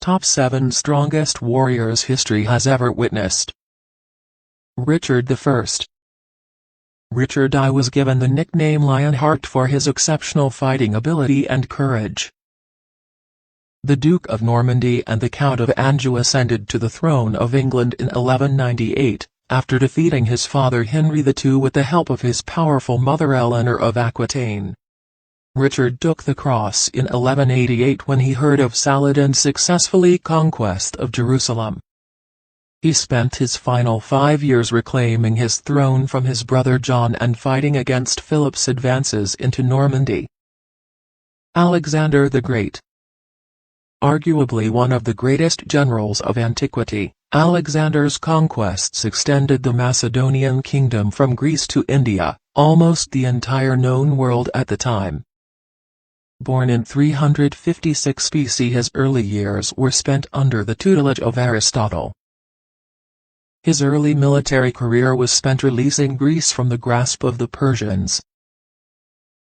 Top 7 Strongest Warriors History Has Ever Witnessed. Richard I. Richard I was given the nickname Lionheart for his exceptional fighting ability and courage. The Duke of Normandy and the Count of Anjou ascended to the throne of England in 1198, after defeating his father Henry II with the help of his powerful mother Eleanor of Aquitaine. Richard took the cross in 1188 when he heard of Saladin's successful conquest of Jerusalem. He spent his final 5 years reclaiming his throne from his brother John and fighting against Philip's advances into Normandy. Alexander the Great. Arguably one of the greatest generals of antiquity, Alexander's conquests extended the Macedonian kingdom from Greece to India, almost the entire known world at the time. Born in 356 BC, his early years were spent under the tutelage of Aristotle. His early military career was spent releasing Greece from the grasp of the Persians.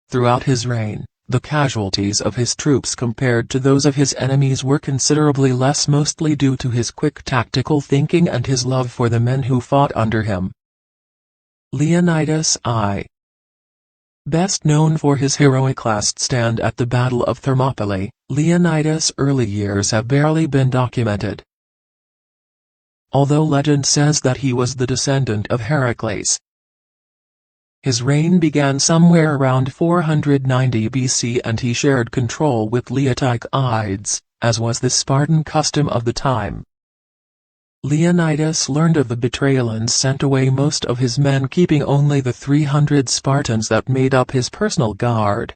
Throughout his reign, the casualties of his troops compared to those of his enemies were considerably less, mostly due to his quick tactical thinking and his love for the men who fought under him. Leonidas I. Best known for his heroic last stand at the Battle of Thermopylae, Leonidas' early years have barely been documented. Although legend says that he was the descendant of Heracles. His reign began somewhere around 490 BC and he shared control with Leotychides, as was the Spartan custom of the time. Leonidas learned of the betrayal and sent away most of his men, keeping only the 300 Spartans that made up his personal guard.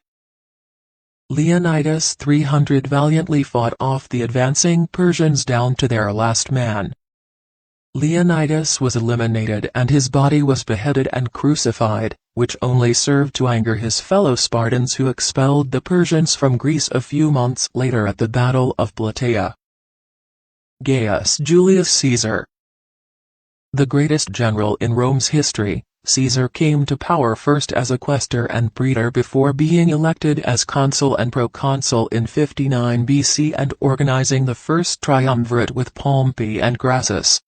Leonidas' 300 valiantly fought off the advancing Persians down to their last man. Leonidas was eliminated and his body was beheaded and crucified, which only served to anger his fellow Spartans, who expelled the Persians from Greece a few months later at the Battle of Plataea. Gaius Julius Caesar. The greatest general in Rome's history, Caesar came to power first as a quaestor and praetor before being elected as consul and proconsul in 59 BC and organizing the first triumvirate with Pompey and Crassus.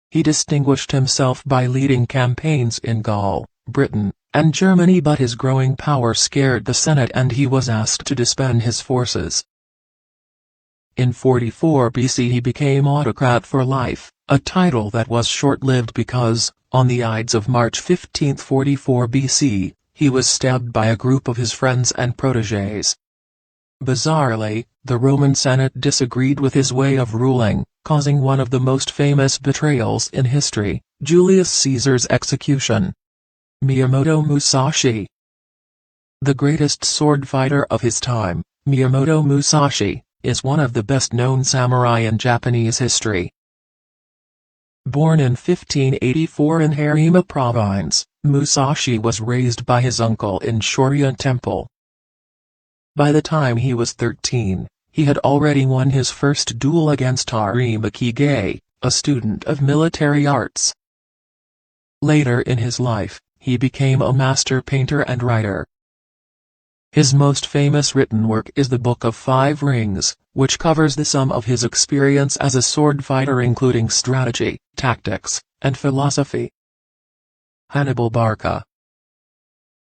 He distinguished himself by leading campaigns in Gaul, Britain, and Germany, but his growing power scared the Senate and he was asked to disband his forces. In 44 BC he became autocrat for life, a title that was short-lived because, on the Ides of March 15, 44 BC, he was stabbed by a group of his friends and protégés. Bizarrely, the Roman Senate disagreed with his way of ruling, causing one of the most famous betrayals in history, Julius Caesar's execution. Miyamoto Musashi. The greatest sword fighter of his time, Miyamoto Musashi, is one of the best-known samurai in Japanese history. Born in 1584 in Harima Province, Musashi was raised by his uncle in Shorya Temple. By the time he was 13, he had already won his first duel against Harima Kige, a student of military arts. Later in his life, he became a master painter and writer. His most famous written work is the Book of Five Rings, which covers the sum of his experience as a sword fighter, including strategy, tactics, and philosophy. Hannibal Barca.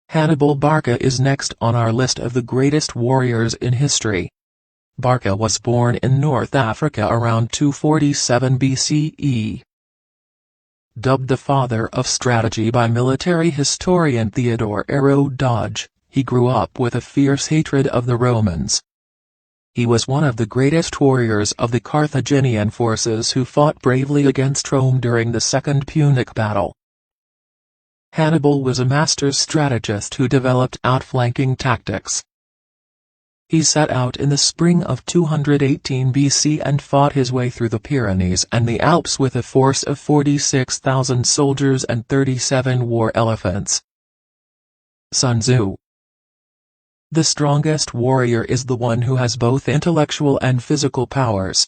Hannibal Barca is next on our list of the greatest warriors in history. Barca was born in North Africa around 247 BCE. Dubbed the father of strategy by military historian Theodore Herodotus, he grew up with a fierce hatred of the Romans. He was one of the greatest warriors of the Carthaginian forces who fought bravely against Rome during the Second Punic Battle. Hannibal was a master strategist who developed outflanking tactics. He set out in the spring of 218 BC and fought his way through the Pyrenees and the Alps with a force of 46,000 soldiers and 37 war elephants. Sun Tzu. The strongest warrior is the one who has both intellectual and physical powers.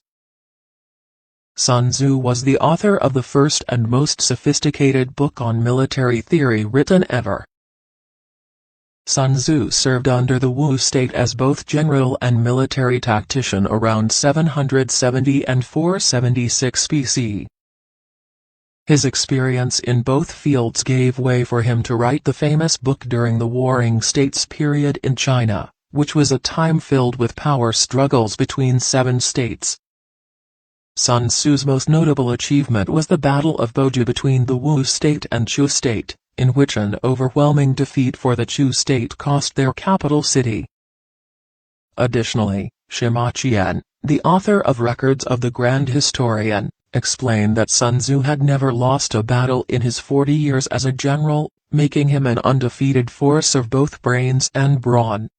Sun Tzu was the author of the first and most sophisticated book on military theory written ever. Sun Tzu served under the Wu state as both general and military tactician around 770 and 476 BC. His experience in both fields gave way for him to write the famous book during the Warring States period in China, which was a time filled with power struggles between 7 states. Sun Tzu's most notable achievement was the Battle of Boju between the Wu state and Chu state, in which an overwhelming defeat for the Chu state cost their capital city. Additionally, Sima Qian, the author of Records of the Grand Historian, explained that Sun Tzu had never lost a battle in his 40 years as a general, making him an undefeated force of both brains and brawn.